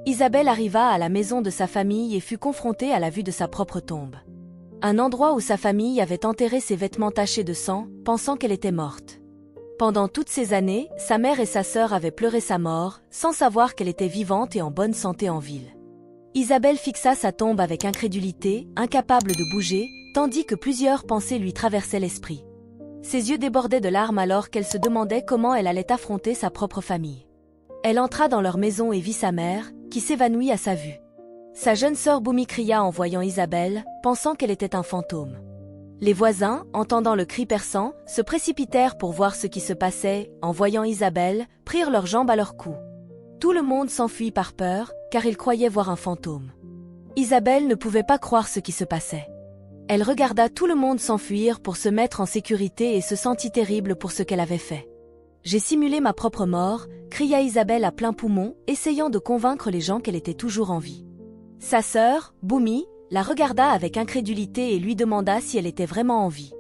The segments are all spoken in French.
Isabelle arriva à la maison de sa famille et fut confrontée à la vue de sa propre tombe. Un endroit où sa famille avait enterré ses vêtements tachés de sang, pensant qu'elle était morte. Pendant toutes ces années, sa mère et sa sœur avaient pleuré sa mort, sans savoir qu'elle était vivante et en bonne santé en ville. Isabelle fixa sa tombe avec incrédulité, incapable de bouger, tandis que plusieurs pensées lui traversaient l'esprit. Ses yeux débordaient de larmes alors qu'elle se demandait comment elle allait affronter sa propre famille. Elle entra dans leur maison et vit sa mère, qui s'évanouit à sa vue. Sa jeune sœur Boumi cria en voyant Isabelle, pensant qu'elle était un fantôme. Les voisins, entendant le cri perçant, se précipitèrent pour voir ce qui se passait, en voyant Isabelle, prirent leurs jambes à leur cou. Tout le monde s'enfuit par peur, car ils croyaient voir un fantôme. Isabelle ne pouvait pas croire ce qui se passait. Elle regarda tout le monde s'enfuir pour se mettre en sécurité et se sentit terrible pour ce qu'elle avait fait. « J'ai simulé ma propre mort », cria Isabelle à plein poumon, essayant de convaincre les gens qu'elle était toujours en vie. Sa sœur, Boumi, la regarda avec incrédulité et lui demanda si elle était vraiment en vie.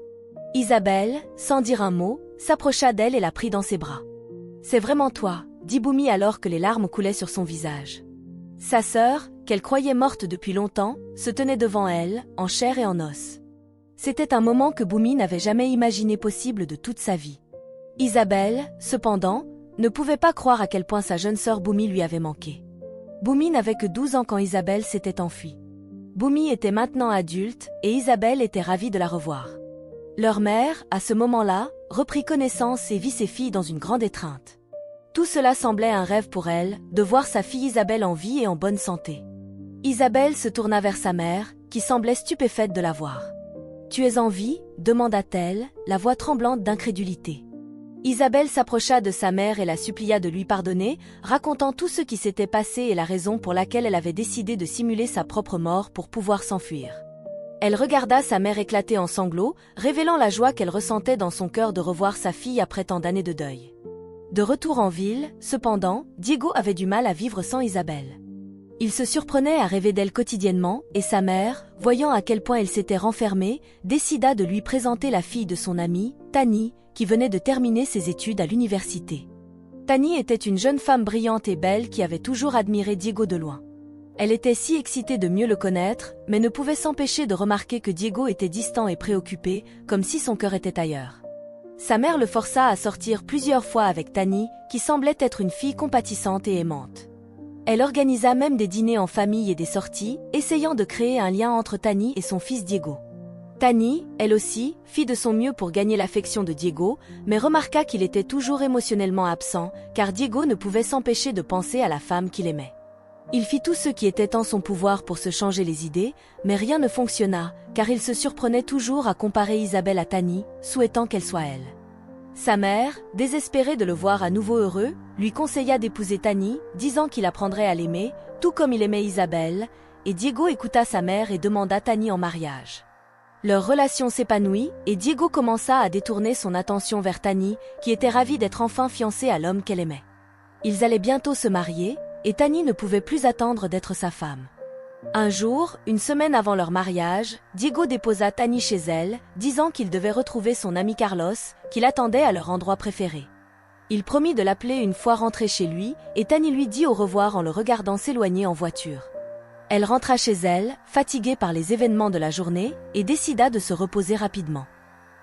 Isabelle, sans dire un mot, s'approcha d'elle et la prit dans ses bras. « C'est vraiment toi », dit Boumi alors que les larmes coulaient sur son visage. Sa sœur, qu'elle croyait morte depuis longtemps, se tenait devant elle, en chair et en os. C'était un moment que Boumi n'avait jamais imaginé possible de toute sa vie. Isabelle, cependant, ne pouvait pas croire à quel point sa jeune sœur Boumi lui avait manqué. Boumi n'avait que 12 ans quand Isabelle s'était enfuie. Boumi était maintenant adulte, et Isabelle était ravie de la revoir. Leur mère, à ce moment-là, reprit connaissance et vit ses filles dans une grande étreinte. Tout cela semblait un rêve pour elle, de voir sa fille Isabelle en vie et en bonne santé. Isabelle se tourna vers sa mère, qui semblait stupéfaite de la voir. « Tu es en vie ?» demanda-t-elle, la voix tremblante d'incrédulité. Isabelle s'approcha de sa mère et la supplia de lui pardonner, racontant tout ce qui s'était passé et la raison pour laquelle elle avait décidé de simuler sa propre mort pour pouvoir s'enfuir. Elle regarda sa mère éclater en sanglots, révélant la joie qu'elle ressentait dans son cœur de revoir sa fille après tant d'années de deuil. De retour en ville, cependant, Diego avait du mal à vivre sans Isabelle. Il se surprenait à rêver d'elle quotidiennement, et sa mère, voyant à quel point elle s'était renfermée, décida de lui présenter la fille de son amie, Tani, qui venait de terminer ses études à l'université. Tani était une jeune femme brillante et belle qui avait toujours admiré Diego de loin. Elle était si excitée de mieux le connaître, mais ne pouvait s'empêcher de remarquer que Diego était distant et préoccupé, comme si son cœur était ailleurs. Sa mère le força à sortir plusieurs fois avec Tani, qui semblait être une fille compatissante et aimante. Elle organisa même des dîners en famille et des sorties, essayant de créer un lien entre Tani et son fils Diego. Tani, elle aussi, fit de son mieux pour gagner l'affection de Diego, mais remarqua qu'il était toujours émotionnellement absent, car Diego ne pouvait s'empêcher de penser à la femme qu'il aimait. Il fit tout ce qui était en son pouvoir pour se changer les idées, mais rien ne fonctionna, car il se surprenait toujours à comparer Isabelle à Tani, souhaitant qu'elle soit elle. Sa mère, désespérée de le voir à nouveau heureux, lui conseilla d'épouser Tani, disant qu'il apprendrait à l'aimer, tout comme il aimait Isabelle, et Diego écouta sa mère et demanda Tani en mariage. Leur relation s'épanouit, et Diego commença à détourner son attention vers Tani, qui était ravie d'être enfin fiancée à l'homme qu'elle aimait. Ils allaient bientôt se marier, et Tani ne pouvait plus attendre d'être sa femme. Un jour, une semaine avant leur mariage, Diego déposa Tani chez elle, disant qu'il devait retrouver son ami Carlos, qui l'attendait à leur endroit préféré. Il promit de l'appeler une fois rentré chez lui, et Tani lui dit au revoir en le regardant s'éloigner en voiture. Elle rentra chez elle, fatiguée par les événements de la journée, et décida de se reposer rapidement.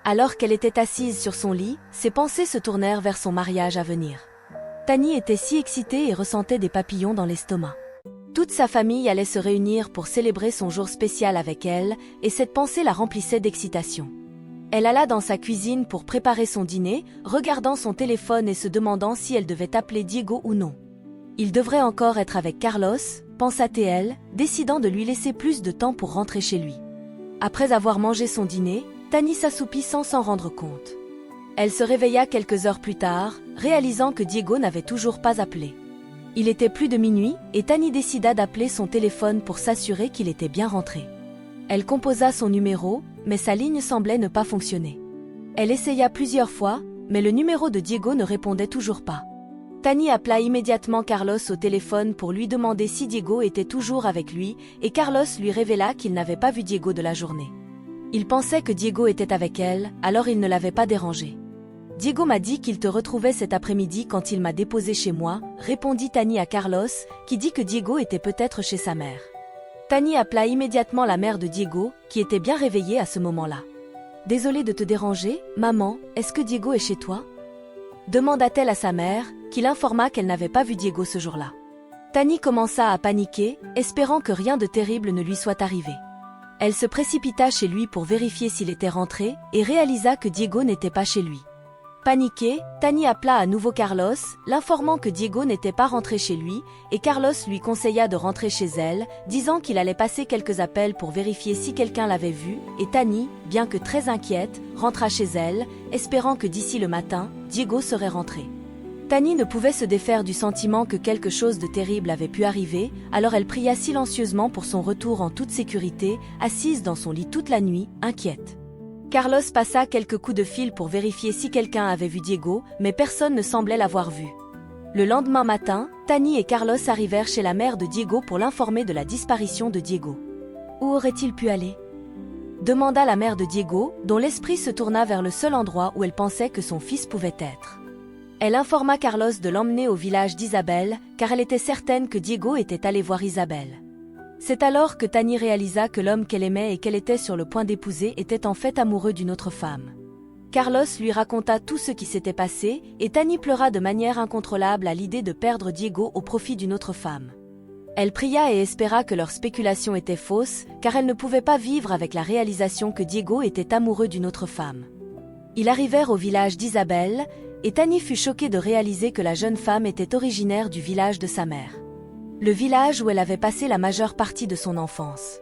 Alors qu'elle était assise sur son lit, ses pensées se tournèrent vers son mariage à venir. Tani était si excitée et ressentait des papillons dans l'estomac. Toute sa famille allait se réunir pour célébrer son jour spécial avec elle, et cette pensée la remplissait d'excitation. Elle alla dans sa cuisine pour préparer son dîner, regardant son téléphone et se demandant si elle devait appeler Diego ou non. Il devrait encore être avec Carlos, pensa-t-elle, décidant de lui laisser plus de temps pour rentrer chez lui. Après avoir mangé son dîner, Tani s'assoupit sans s'en rendre compte. Elle se réveilla quelques heures plus tard, réalisant que Diego n'avait toujours pas appelé. Il était plus de minuit, et Tani décida d'appeler son téléphone pour s'assurer qu'il était bien rentré. Elle composa son numéro, mais sa ligne semblait ne pas fonctionner. Elle essaya plusieurs fois, mais le numéro de Diego ne répondait toujours pas. Tani appela immédiatement Carlos au téléphone pour lui demander si Diego était toujours avec lui, et Carlos lui révéla qu'il n'avait pas vu Diego de la journée. Il pensait que Diego était avec elle, alors il ne l'avait pas dérangé. Diego m'a dit qu'il te retrouvait cet après-midi quand il m'a déposé chez moi, répondit Tani à Carlos, qui dit que Diego était peut-être chez sa mère. Tani appela immédiatement la mère de Diego, qui était bien réveillée à ce moment-là. Désolée de te déranger, maman, est-ce que Diego est chez toi? Demanda-t-elle à sa mère, qui l'informa qu'elle n'avait pas vu Diego ce jour-là. Tani commença à paniquer, espérant que rien de terrible ne lui soit arrivé. Elle se précipita chez lui pour vérifier s'il était rentré, et réalisa que Diego n'était pas chez lui. Paniquée, Tani appela à nouveau Carlos, l'informant que Diego n'était pas rentré chez lui, et Carlos lui conseilla de rentrer chez elle, disant qu'il allait passer quelques appels pour vérifier si quelqu'un l'avait vu, et Tani, bien que très inquiète, rentra chez elle, espérant que d'ici le matin, Diego serait rentré. Tani ne pouvait se défaire du sentiment que quelque chose de terrible avait pu arriver, alors elle pria silencieusement pour son retour en toute sécurité, assise dans son lit toute la nuit, inquiète. Carlos passa quelques coups de fil pour vérifier si quelqu'un avait vu Diego, mais personne ne semblait l'avoir vu. Le lendemain matin, Tani et Carlos arrivèrent chez la mère de Diego pour l'informer de la disparition de Diego. Où aurait-il pu aller? Demanda la mère de Diego, dont l'esprit se tourna vers le seul endroit où elle pensait que son fils pouvait être. Elle informa Carlos de l'emmener au village d'Isabelle, car elle était certaine que Diego était allé voir Isabelle. C'est alors que Tani réalisa que l'homme qu'elle aimait et qu'elle était sur le point d'épouser était en fait amoureux d'une autre femme. Carlos lui raconta tout ce qui s'était passé, et Tani pleura de manière incontrôlable à l'idée de perdre Diego au profit d'une autre femme. Elle pria et espéra que leur spéculation était fausse, car elle ne pouvait pas vivre avec la réalisation que Diego était amoureux d'une autre femme. Ils arrivèrent au village d'Isabelle, et Tani fut choquée de réaliser que la jeune femme était originaire du village de sa mère. Le village où elle avait passé la majeure partie de son enfance.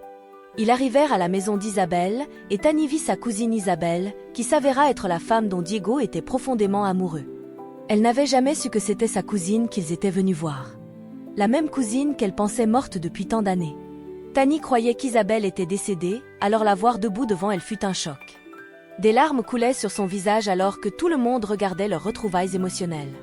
Ils arrivèrent à la maison d'Isabelle, et Tani vit sa cousine Isabelle, qui s'avéra être la femme dont Diego était profondément amoureux. Elle n'avait jamais su que c'était sa cousine qu'ils étaient venus voir. La même cousine qu'elle pensait morte depuis tant d'années. Tani croyait qu'Isabelle était décédée, alors la voir debout devant elle fut un choc. Des larmes coulaient sur son visage alors que tout le monde regardait leurs retrouvailles émotionnelles.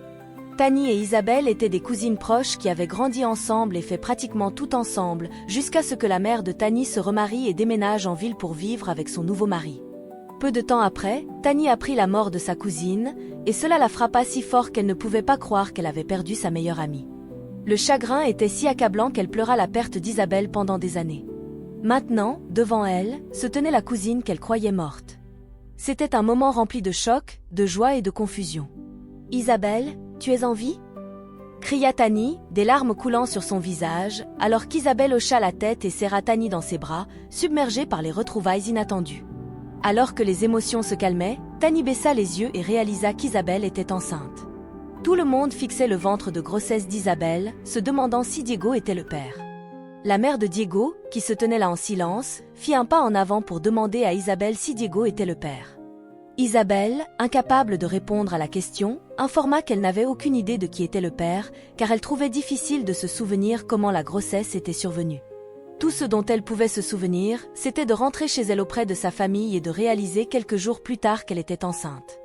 Tani et Isabelle étaient des cousines proches qui avaient grandi ensemble et fait pratiquement tout ensemble, jusqu'à ce que la mère de Tani se remarie et déménage en ville pour vivre avec son nouveau mari. Peu de temps après, Tani apprit la mort de sa cousine, et cela la frappa si fort qu'elle ne pouvait pas croire qu'elle avait perdu sa meilleure amie. Le chagrin était si accablant qu'elle pleura la perte d'Isabelle pendant des années. Maintenant, devant elle, se tenait la cousine qu'elle croyait morte. C'était un moment rempli de choc, de joie et de confusion. « Isabelle, tu es en vie ?» cria Tani, des larmes coulant sur son visage, alors qu'Isabelle hocha la tête et serra Tani dans ses bras, submergée par les retrouvailles inattendues. Alors que les émotions se calmaient, Tani baissa les yeux et réalisa qu'Isabelle était enceinte. Tout le monde fixait le ventre de grossesse d'Isabelle, se demandant si Diego était le père. La mère de Diego, qui se tenait là en silence, fit un pas en avant pour demander à Isabelle si Diego était le père. Isabelle, incapable de répondre à la question, informa qu'elle n'avait aucune idée de qui était le père, car elle trouvait difficile de se souvenir comment la grossesse était survenue. Tout ce dont elle pouvait se souvenir, c'était de rentrer chez elle auprès de sa famille et de réaliser quelques jours plus tard qu'elle était enceinte.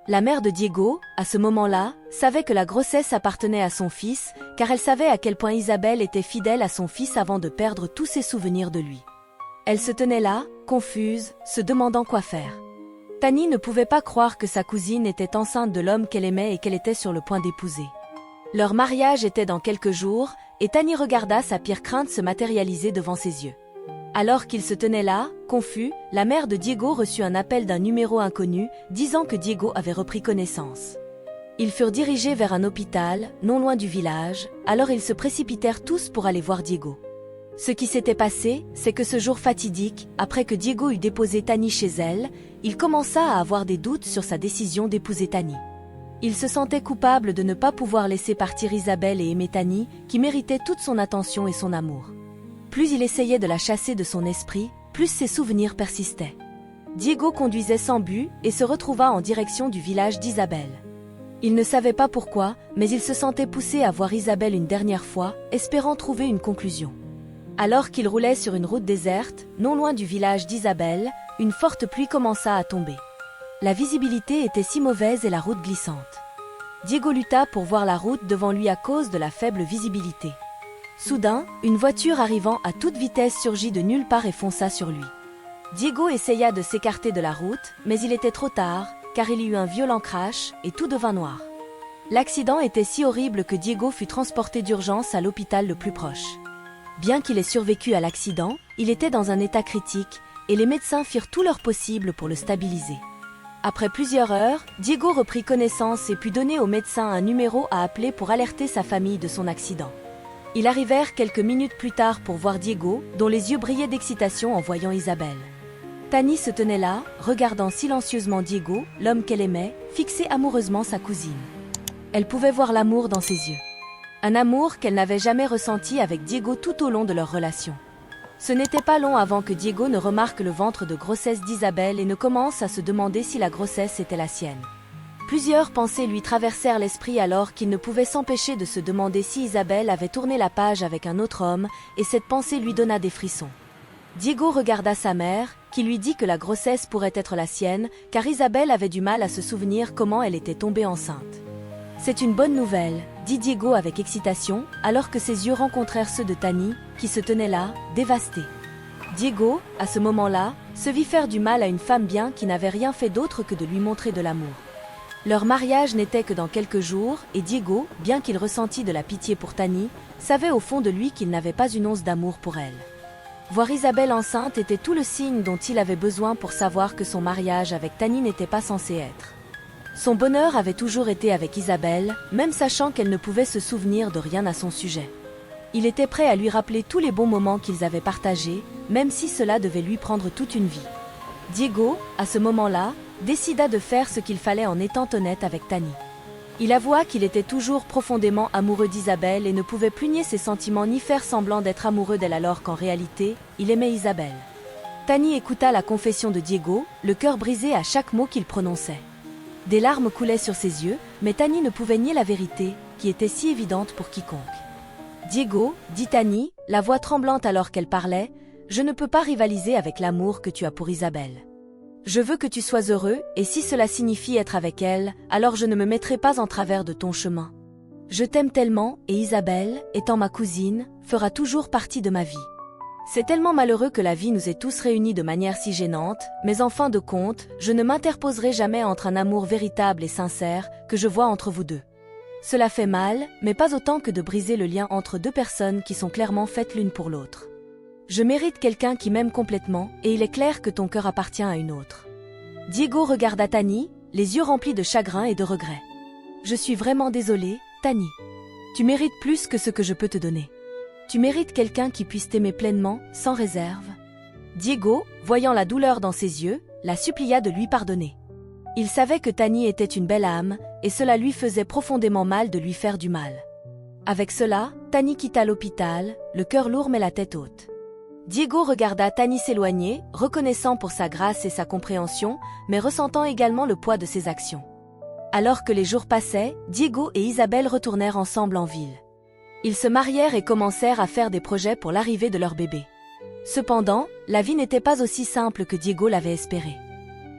La mère de Diego, à ce moment-là, savait que la grossesse appartenait à son fils, car elle savait à quel point Isabelle était fidèle à son fils avant de perdre tous ses souvenirs de lui. Elle se tenait là, confuse, se demandant quoi faire. Tani ne pouvait pas croire que sa cousine était enceinte de l'homme qu'elle aimait et qu'elle était sur le point d'épouser. Leur mariage était dans quelques jours, et Tani regarda sa pire crainte se matérialiser devant ses yeux. Alors qu'il se tenait là, confus, la mère de Diego reçut un appel d'un numéro inconnu, disant que Diego avait repris connaissance. Ils furent dirigés vers un hôpital, non loin du village, alors ils se précipitèrent tous pour aller voir Diego. Ce qui s'était passé, c'est que ce jour fatidique, après que Diego eut déposé Tani chez elle, il commença à avoir des doutes sur sa décision d'épouser Tani. Il se sentait coupable de ne pas pouvoir laisser partir Isabelle et aimer Tani, qui méritait toute son attention et son amour. Plus il essayait de la chasser de son esprit, plus ses souvenirs persistaient. Diego conduisait sans but et se retrouva en direction du village d'Isabelle. Il ne savait pas pourquoi, mais il se sentait poussé à voir Isabelle une dernière fois, espérant trouver une conclusion. Alors qu'il roulait sur une route déserte, non loin du village d'Isabelle, une forte pluie commença à tomber. La visibilité était si mauvaise et la route glissante. Diego lutta pour voir la route devant lui à cause de la faible visibilité. Soudain, une voiture arrivant à toute vitesse surgit de nulle part et fonça sur lui. Diego essaya de s'écarter de la route, mais il était trop tard, car il y eut un violent crash et tout devint noir. L'accident était si horrible que Diego fut transporté d'urgence à l'hôpital le plus proche. Bien qu'il ait survécu à l'accident, il était dans un état critique et les médecins firent tout leur possible pour le stabiliser. Après plusieurs heures, Diego reprit connaissance et put donner au médecin un numéro à appeler pour alerter sa famille de son accident. Ils arrivèrent quelques minutes plus tard pour voir Diego, dont les yeux brillaient d'excitation en voyant Isabelle. Tani se tenait là, regardant silencieusement Diego, l'homme qu'elle aimait, fixer amoureusement sa cousine. Elle pouvait voir l'amour dans ses yeux. Un amour qu'elle n'avait jamais ressenti avec Diego tout au long de leur relation. Ce n'était pas long avant que Diego ne remarque le ventre de grossesse d'Isabelle et ne commence à se demander si la grossesse était la sienne. Plusieurs pensées lui traversèrent l'esprit alors qu'il ne pouvait s'empêcher de se demander si Isabelle avait tourné la page avec un autre homme, et cette pensée lui donna des frissons. Diego regarda sa mère, qui lui dit que la grossesse pourrait être la sienne, car Isabelle avait du mal à se souvenir comment elle était tombée enceinte. C'est une bonne nouvelle, dit Diego avec excitation, alors que ses yeux rencontrèrent ceux de Tani, qui se tenait là, dévastée. Diego, à ce moment-là, se vit faire du mal à une femme bien qui n'avait rien fait d'autre que de lui montrer de l'amour. Leur mariage n'était que dans quelques jours, et Diego, bien qu'il ressentît de la pitié pour Tani, savait au fond de lui qu'il n'avait pas une once d'amour pour elle. Voir Isabelle enceinte était tout le signe dont il avait besoin pour savoir que son mariage avec Tani n'était pas censé être. Son bonheur avait toujours été avec Isabelle, même sachant qu'elle ne pouvait se souvenir de rien à son sujet. Il était prêt à lui rappeler tous les bons moments qu'ils avaient partagés, même si cela devait lui prendre toute une vie. Diego, à ce moment-là, décida de faire ce qu'il fallait en étant honnête avec Tani. Il avoua qu'il était toujours profondément amoureux d'Isabelle et ne pouvait plus nier ses sentiments ni faire semblant d'être amoureux d'elle alors qu'en réalité, il aimait Isabelle. Tani écouta la confession de Diego, le cœur brisé à chaque mot qu'il prononçait. Des larmes coulaient sur ses yeux, mais Tani ne pouvait nier la vérité, qui était si évidente pour quiconque. Diego, dit Tani, la voix tremblante alors qu'elle parlait, je ne peux pas rivaliser avec l'amour que tu as pour Isabelle. Je veux que tu sois heureux, et si cela signifie être avec elle, alors je ne me mettrai pas en travers de ton chemin. Je t'aime tellement, et Isabelle, étant ma cousine, fera toujours partie de ma vie. C'est tellement malheureux que la vie nous ait tous réunis de manière si gênante, mais en fin de compte, je ne m'interposerai jamais entre un amour véritable et sincère, que je vois entre vous deux. Cela fait mal, mais pas autant que de briser le lien entre deux personnes qui sont clairement faites l'une pour l'autre. Je mérite quelqu'un qui m'aime complètement, et il est clair que ton cœur appartient à une autre. Diego regarda Tani, les yeux remplis de chagrin et de regret. Je suis vraiment désolé, Tani. Tu mérites plus que ce que je peux te donner. Tu mérites quelqu'un qui puisse t'aimer pleinement, sans réserve. Diego, voyant la douleur dans ses yeux, la supplia de lui pardonner. Il savait que Tani était une belle âme, et cela lui faisait profondément mal de lui faire du mal. Avec cela, Tani quitta l'hôpital, le cœur lourd mais la tête haute. Diego regarda Tani s'éloigner, reconnaissant pour sa grâce et sa compréhension, mais ressentant également le poids de ses actions. Alors que les jours passaient, Diego et Isabelle retournèrent ensemble en ville. Ils se marièrent et commencèrent à faire des projets pour l'arrivée de leur bébé. Cependant, la vie n'était pas aussi simple que Diego l'avait espéré.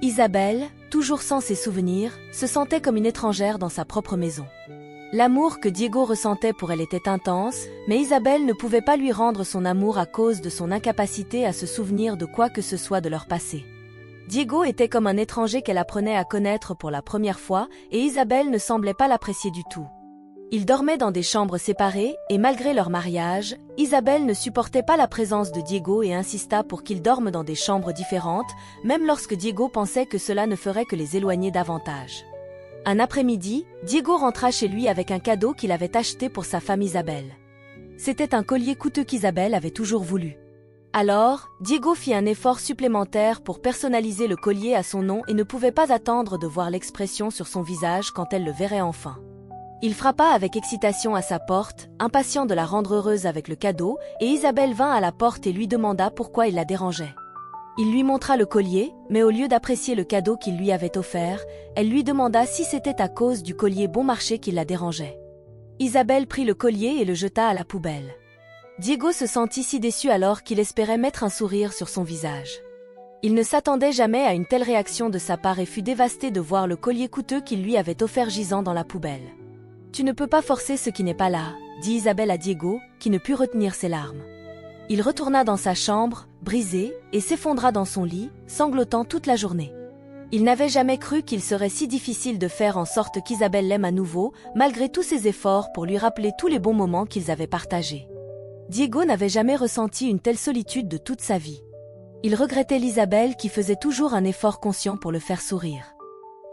Isabelle, toujours sans ses souvenirs, se sentait comme une étrangère dans sa propre maison. L'amour que Diego ressentait pour elle était intense, mais Isabelle ne pouvait pas lui rendre son amour à cause de son incapacité à se souvenir de quoi que ce soit de leur passé. Diego était comme un étranger qu'elle apprenait à connaître pour la première fois, et Isabelle ne semblait pas l'apprécier du tout. Ils dormaient dans des chambres séparées, et malgré leur mariage, Isabelle ne supportait pas la présence de Diego et insista pour qu'ils dorment dans des chambres différentes, même lorsque Diego pensait que cela ne ferait que les éloigner davantage. Un après-midi, Diego rentra chez lui avec un cadeau qu'il avait acheté pour sa femme Isabelle. C'était un collier coûteux qu'Isabelle avait toujours voulu. Alors, Diego fit un effort supplémentaire pour personnaliser le collier à son nom et ne pouvait pas attendre de voir l'expression sur son visage quand elle le verrait enfin. Il frappa avec excitation à sa porte, impatient de la rendre heureuse avec le cadeau, et Isabelle vint à la porte et lui demanda pourquoi il la dérangeait. Il lui montra le collier, mais au lieu d'apprécier le cadeau qu'il lui avait offert, elle lui demanda si c'était à cause du collier bon marché qui la dérangeait. Isabelle prit le collier et le jeta à la poubelle. Diego se sentit si déçu alors qu'il espérait mettre un sourire sur son visage. Il ne s'attendait jamais à une telle réaction de sa part et fut dévasté de voir le collier coûteux qu'il lui avait offert gisant dans la poubelle. « Tu ne peux pas forcer ce qui n'est pas là », dit Isabelle à Diego, qui ne put retenir ses larmes. Il retourna dans sa chambre, brisé, et s'effondra dans son lit, sanglotant toute la journée. Il n'avait jamais cru qu'il serait si difficile de faire en sorte qu'Isabelle l'aime à nouveau, malgré tous ses efforts pour lui rappeler tous les bons moments qu'ils avaient partagés. Diego n'avait jamais ressenti une telle solitude de toute sa vie. Il regrettait l'Isabelle qui faisait toujours un effort conscient pour le faire sourire.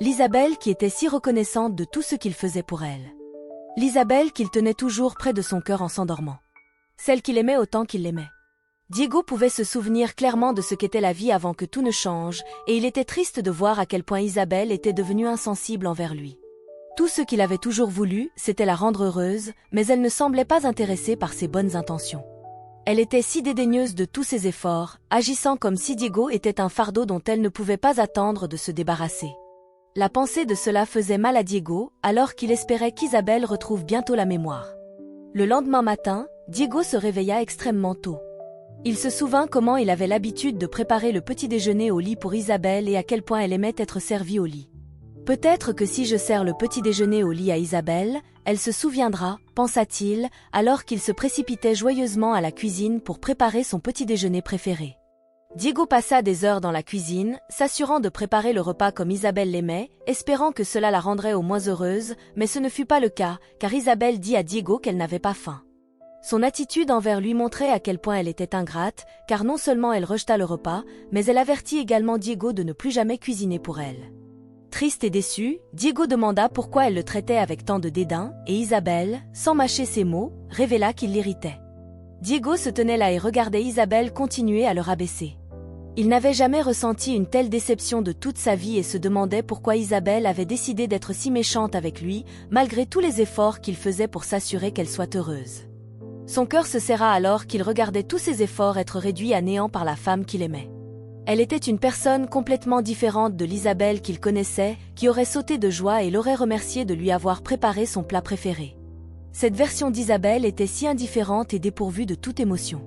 L'Isabelle qui était si reconnaissante de tout ce qu'il faisait pour elle. L'Isabelle qu'il tenait toujours près de son cœur en s'endormant. Celle qu'il aimait autant qu'il l'aimait. Diego pouvait se souvenir clairement de ce qu'était la vie avant que tout ne change, et il était triste de voir à quel point Isabelle était devenue insensible envers lui. Tout ce qu'il avait toujours voulu, c'était la rendre heureuse, mais elle ne semblait pas intéressée par ses bonnes intentions. Elle était si dédaigneuse de tous ses efforts, agissant comme si Diego était un fardeau dont elle ne pouvait pas attendre de se débarrasser. La pensée de cela faisait mal à Diego, alors qu'il espérait qu'Isabelle retrouve bientôt la mémoire. Le lendemain matin, Diego se réveilla extrêmement tôt. Il se souvint comment il avait l'habitude de préparer le petit déjeuner au lit pour Isabelle et à quel point elle aimait être servie au lit. Peut-être que si je sers le petit déjeuner au lit à Isabelle, elle se souviendra, pensa-t-il, alors qu'il se précipitait joyeusement à la cuisine pour préparer son petit déjeuner préféré. Diego passa des heures dans la cuisine, s'assurant de préparer le repas comme Isabelle l'aimait, espérant que cela la rendrait au moins heureuse, mais ce ne fut pas le cas, car Isabelle dit à Diego qu'elle n'avait pas faim. Son attitude envers lui montrait à quel point elle était ingrate, car non seulement elle rejeta le repas, mais elle avertit également Diego de ne plus jamais cuisiner pour elle. Triste et déçu, Diego demanda pourquoi elle le traitait avec tant de dédain, et Isabelle, sans mâcher ses mots, révéla qu'il l'irritait. Diego se tenait là et regardait Isabelle continuer à le rabaisser. Il n'avait jamais ressenti une telle déception de toute sa vie et se demandait pourquoi Isabelle avait décidé d'être si méchante avec lui, malgré tous les efforts qu'il faisait pour s'assurer qu'elle soit heureuse. Son cœur se serra alors qu'il regardait tous ses efforts être réduits à néant par la femme qu'il aimait. Elle était une personne complètement différente de l'Isabelle qu'il connaissait, qui aurait sauté de joie et l'aurait remercié de lui avoir préparé son plat préféré. Cette version d'Isabelle était si indifférente et dépourvue de toute émotion.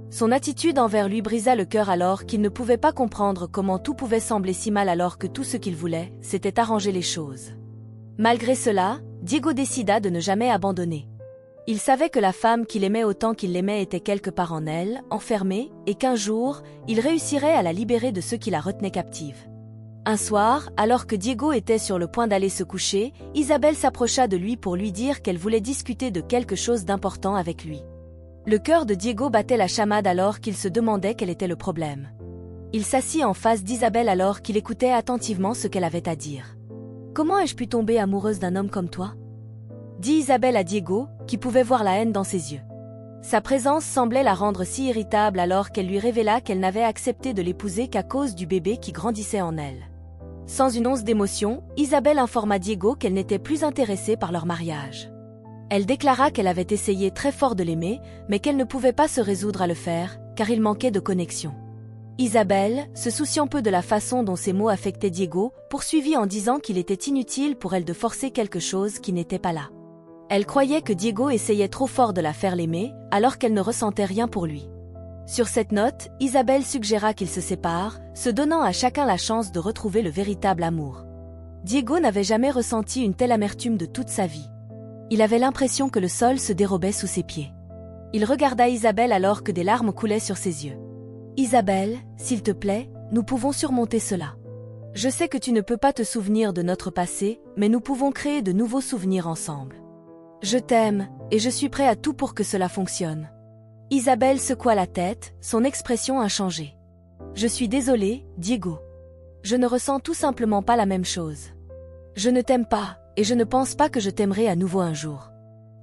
Son attitude envers lui brisa le cœur alors qu'il ne pouvait pas comprendre comment tout pouvait sembler si mal alors que tout ce qu'il voulait, c'était arranger les choses. Malgré cela, Diego décida de ne jamais abandonner. Il savait que la femme qu'il aimait autant qu'il l'aimait était quelque part en elle, enfermée, et qu'un jour, il réussirait à la libérer de ceux qui la retenaient captive. Un soir, alors que Diego était sur le point d'aller se coucher, Isabelle s'approcha de lui pour lui dire qu'elle voulait discuter de quelque chose d'important avec lui. Le cœur de Diego battait la chamade alors qu'il se demandait quel était le problème. Il s'assit en face d'Isabelle alors qu'il écoutait attentivement ce qu'elle avait à dire. « Comment ai-je pu tomber amoureuse d'un homme comme toi ?» dit Isabelle à Diego, qui pouvait voir la haine dans ses yeux. Sa présence semblait la rendre si irritable alors qu'elle lui révéla qu'elle n'avait accepté de l'épouser qu'à cause du bébé qui grandissait en elle. Sans une once d'émotion, Isabelle informa Diego qu'elle n'était plus intéressée par leur mariage. Elle déclara qu'elle avait essayé très fort de l'aimer, mais qu'elle ne pouvait pas se résoudre à le faire, car il manquait de connexion. Isabelle, se souciant peu de la façon dont ces mots affectaient Diego, poursuivit en disant qu'il était inutile pour elle de forcer quelque chose qui n'était pas là. Elle croyait que Diego essayait trop fort de la faire l'aimer, alors qu'elle ne ressentait rien pour lui. Sur cette note, Isabelle suggéra qu'ils se séparent, se donnant à chacun la chance de retrouver le véritable amour. Diego n'avait jamais ressenti une telle amertume de toute sa vie. Il avait l'impression que le sol se dérobait sous ses pieds. Il regarda Isabelle alors que des larmes coulaient sur ses yeux. « Isabelle, s'il te plaît, nous pouvons surmonter cela. Je sais que tu ne peux pas te souvenir de notre passé, mais nous pouvons créer de nouveaux souvenirs ensemble. Je t'aime, et je suis prêt à tout pour que cela fonctionne. » Isabelle secoua la tête, son expression a changé. « Je suis désolée, Diego. Je ne ressens tout simplement pas la même chose. Je ne t'aime pas, et je ne pense pas que je t'aimerai à nouveau un jour.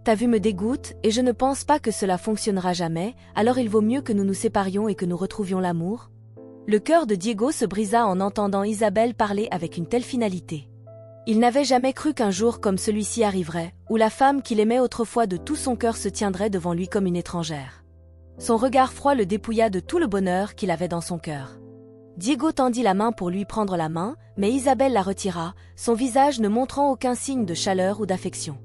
Ta vue me dégoûte, et je ne pense pas que cela fonctionnera jamais, alors il vaut mieux que nous nous séparions et que nous retrouvions l'amour. » Le cœur de Diego se brisa en entendant Isabelle parler avec une telle finalité. Il n'avait jamais cru qu'un jour comme celui-ci arriverait, où la femme qu'il aimait autrefois de tout son cœur se tiendrait devant lui comme une étrangère. Son regard froid le dépouilla de tout le bonheur qu'il avait dans son cœur. Diego tendit la main pour lui prendre la main, mais Isabelle la retira, son visage ne montrant aucun signe de chaleur ou d'affection.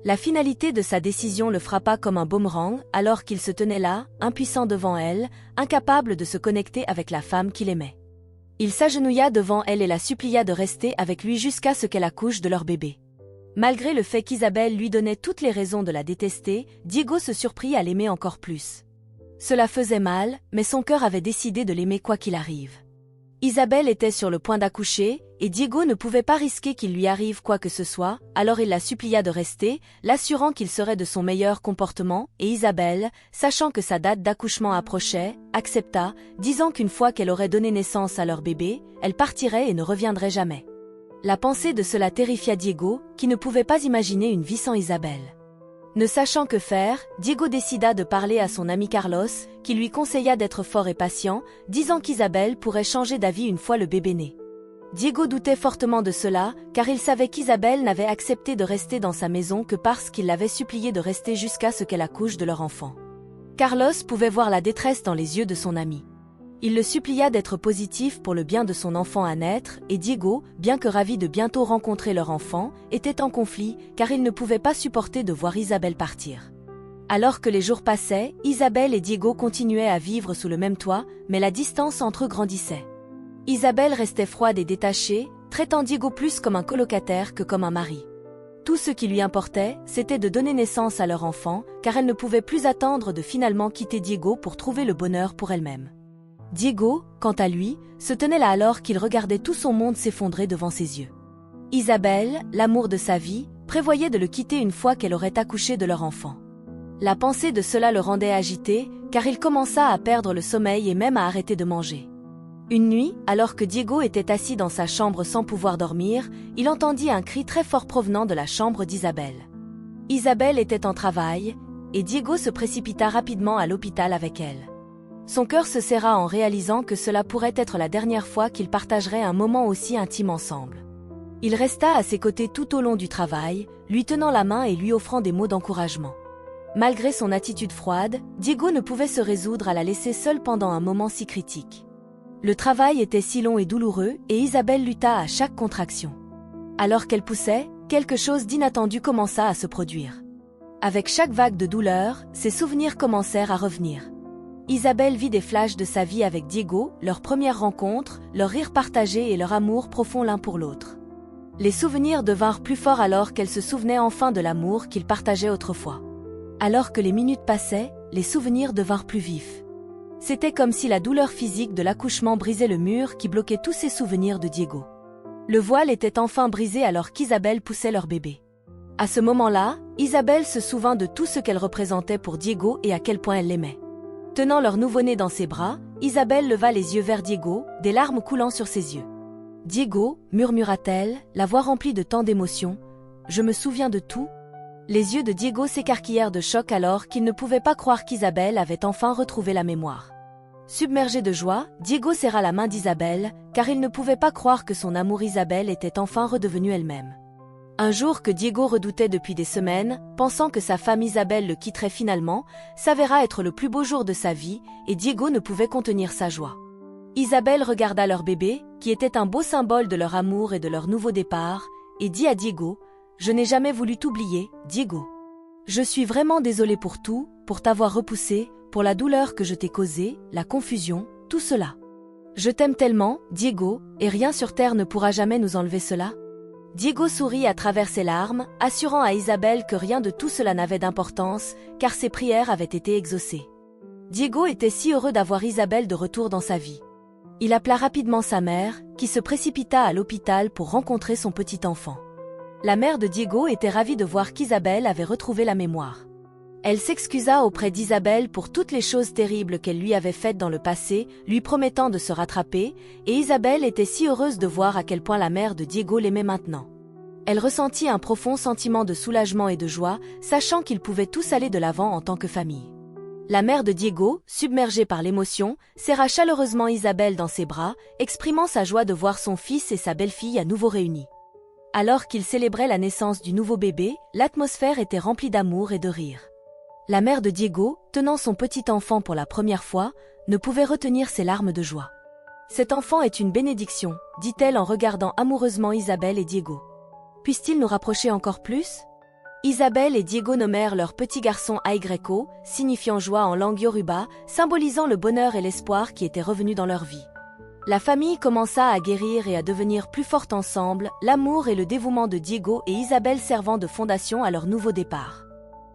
La finalité de sa décision le frappa comme un boomerang, alors qu'il se tenait là, impuissant devant elle, incapable de se connecter avec la femme qu'il aimait. Il s'agenouilla devant elle et la supplia de rester avec lui jusqu'à ce qu'elle accouche de leur bébé. Malgré le fait qu'Isabelle lui donnait toutes les raisons de la détester, Diego se surprit à l'aimer encore plus. Cela faisait mal, mais son cœur avait décidé de l'aimer quoi qu'il arrive. Isabelle était sur le point d'accoucher, et Diego ne pouvait pas risquer qu'il lui arrive quoi que ce soit, alors il la supplia de rester, l'assurant qu'il serait de son meilleur comportement, et Isabelle, sachant que sa date d'accouchement approchait, accepta, disant qu'une fois qu'elle aurait donné naissance à leur bébé, elle partirait et ne reviendrait jamais. La pensée de cela terrifia Diego, qui ne pouvait pas imaginer une vie sans Isabelle. Ne sachant que faire, Diego décida de parler à son ami Carlos, qui lui conseilla d'être fort et patient, disant qu'Isabelle pourrait changer d'avis une fois le bébé né. Diego doutait fortement de cela, car il savait qu'Isabelle n'avait accepté de rester dans sa maison que parce qu'il l'avait suppliée de rester jusqu'à ce qu'elle accouche de leur enfant. Carlos pouvait voir la détresse dans les yeux de son ami. Il le supplia d'être positif pour le bien de son enfant à naître, et Diego, bien que ravi de bientôt rencontrer leur enfant, était en conflit, car il ne pouvait pas supporter de voir Isabelle partir. Alors que les jours passaient, Isabelle et Diego continuaient à vivre sous le même toit, mais la distance entre eux grandissait. Isabelle restait froide et détachée, traitant Diego plus comme un colocataire que comme un mari. Tout ce qui lui importait, c'était de donner naissance à leur enfant, car elle ne pouvait plus attendre de finalement quitter Diego pour trouver le bonheur pour elle-même. Diego, quant à lui, se tenait là alors qu'il regardait tout son monde s'effondrer devant ses yeux. Isabelle, l'amour de sa vie, prévoyait de le quitter une fois qu'elle aurait accouché de leur enfant. La pensée de cela le rendait agité, car il commença à perdre le sommeil et même à arrêter de manger. Une nuit, alors que Diego était assis dans sa chambre sans pouvoir dormir, il entendit un cri très fort provenant de la chambre d'Isabelle. Isabelle était en travail, et Diego se précipita rapidement à l'hôpital avec elle. Son cœur se serra en réalisant que cela pourrait être la dernière fois qu'ils partageraient un moment aussi intime ensemble. Il resta à ses côtés tout au long du travail, lui tenant la main et lui offrant des mots d'encouragement. Malgré son attitude froide, Diego ne pouvait se résoudre à la laisser seule pendant un moment si critique. Le travail était si long et douloureux, et Isabelle lutta à chaque contraction. Alors qu'elle poussait, quelque chose d'inattendu commença à se produire. Avec chaque vague de douleur, ses souvenirs commencèrent à revenir. Isabelle vit des flashs de sa vie avec Diego, leur première rencontre, leur rire partagé et leur amour profond l'un pour l'autre. Les souvenirs devinrent plus forts alors qu'elle se souvenait enfin de l'amour qu'ils partageaient autrefois. Alors que les minutes passaient, les souvenirs devinrent plus vifs. C'était comme si la douleur physique de l'accouchement brisait le mur qui bloquait tous ces souvenirs de Diego. Le voile était enfin brisé alors qu'Isabelle poussait leur bébé. À ce moment-là, Isabelle se souvint de tout ce qu'elle représentait pour Diego et à quel point elle l'aimait. Tenant leur nouveau-né dans ses bras, Isabelle leva les yeux vers Diego, des larmes coulant sur ses yeux. « Diego » murmura-t-elle, la voix remplie de tant d'émotions, « je me souviens de tout ?» Les yeux de Diego s'écarquillèrent de choc alors qu'il ne pouvait pas croire qu'Isabelle avait enfin retrouvé la mémoire. Submergé de joie, Diego serra la main d'Isabelle, car il ne pouvait pas croire que son amour Isabelle était enfin redevenue elle-même. Un jour que Diego redoutait depuis des semaines, pensant que sa femme Isabelle le quitterait finalement, s'avéra être le plus beau jour de sa vie, et Diego ne pouvait contenir sa joie. Isabelle regarda leur bébé, qui était un beau symbole de leur amour et de leur nouveau départ, et dit à Diego, « Je n'ai jamais voulu t'oublier, Diego. Je suis vraiment désolée pour tout, pour t'avoir repoussé, pour la douleur que je t'ai causée, la confusion, tout cela. Je t'aime tellement, Diego, et rien sur terre ne pourra jamais nous enlever cela. » Diego sourit à travers ses larmes, assurant à Isabelle que rien de tout cela n'avait d'importance, car ses prières avaient été exaucées. Diego était si heureux d'avoir Isabelle de retour dans sa vie. Il appela rapidement sa mère, qui se précipita à l'hôpital pour rencontrer son petit enfant. La mère de Diego était ravie de voir qu'Isabelle avait retrouvé la mémoire. Elle s'excusa auprès d'Isabelle pour toutes les choses terribles qu'elle lui avait faites dans le passé, lui promettant de se rattraper, et Isabelle était si heureuse de voir à quel point la mère de Diego l'aimait maintenant. Elle ressentit un profond sentiment de soulagement et de joie, sachant qu'ils pouvaient tous aller de l'avant en tant que famille. La mère de Diego, submergée par l'émotion, serra chaleureusement Isabelle dans ses bras, exprimant sa joie de voir son fils et sa belle-fille à nouveau réunis. Alors qu'ils célébraient la naissance du nouveau bébé, l'atmosphère était remplie d'amour et de rire. La mère de Diego, tenant son petit enfant pour la première fois, ne pouvait retenir ses larmes de joie. « Cet enfant est une bénédiction », dit-elle en regardant amoureusement Isabelle et Diego. « Puisse-t-il nous rapprocher encore plus ?» Isabelle et Diego nommèrent leur petit garçon Aygreko, signifiant joie en langue yoruba, symbolisant le bonheur et l'espoir qui étaient revenus dans leur vie. La famille commença à guérir et à devenir plus forte ensemble, l'amour et le dévouement de Diego et Isabelle servant de fondation à leur nouveau départ.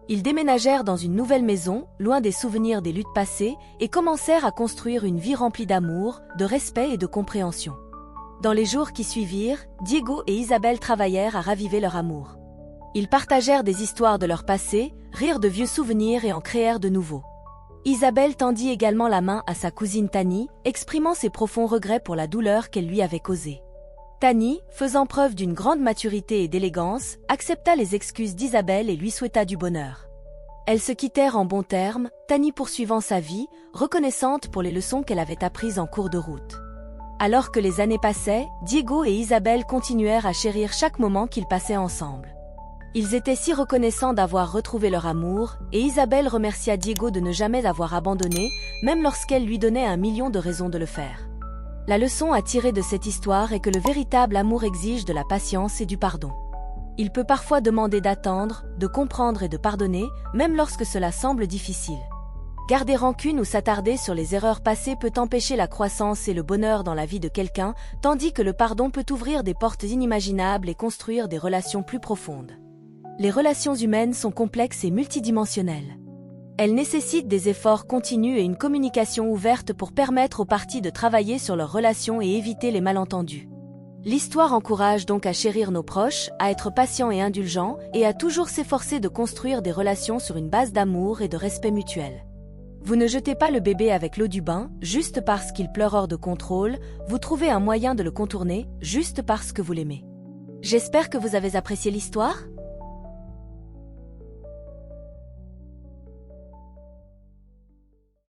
Ils déménagèrent dans une nouvelle maison, loin des souvenirs des luttes passées, et commencèrent à construire une vie remplie d'amour, de respect et de compréhension. Dans les jours qui suivirent, Diego et Isabelle travaillèrent à raviver leur amour. Ils partagèrent des histoires de leur passé, rirent de vieux souvenirs et en créèrent de nouveaux. Isabelle tendit également la main à sa cousine Tani, exprimant ses profonds regrets pour la douleur qu'elle lui avait causée. Tani, faisant preuve d'une grande maturité et d'élégance, accepta les excuses d'Isabelle et lui souhaita du bonheur. Elles se quittèrent en bons termes, Tani poursuivant sa vie, reconnaissante pour les leçons qu'elle avait apprises en cours de route. Alors que les années passaient, Diego et Isabelle continuèrent à chérir chaque moment qu'ils passaient ensemble. Ils étaient si reconnaissants d'avoir retrouvé leur amour, et Isabelle remercia Diego de ne jamais l'avoir abandonné, même lorsqu'elle lui donnait 1 million de raisons de le faire. La leçon à tirer de cette histoire est que le véritable amour exige de la patience et du pardon. Il peut parfois demander d'attendre, de comprendre et de pardonner, même lorsque cela semble difficile. Garder rancune ou s'attarder sur les erreurs passées peut empêcher la croissance et le bonheur dans la vie de quelqu'un, tandis que le pardon peut ouvrir des portes inimaginables et construire des relations plus profondes. Les relations humaines sont complexes et multidimensionnelles. Elles nécessitent des efforts continus et une communication ouverte pour permettre aux parties de travailler sur leurs relations et éviter les malentendus. L'histoire encourage donc à chérir nos proches, à être patients et indulgents, et à toujours s'efforcer de construire des relations sur une base d'amour et de respect mutuel. Vous ne jetez pas le bébé avec l'eau du bain, juste parce qu'il pleure hors de contrôle, vous trouvez un moyen de le contourner, juste parce que vous l'aimez. J'espère que vous avez apprécié l'histoire.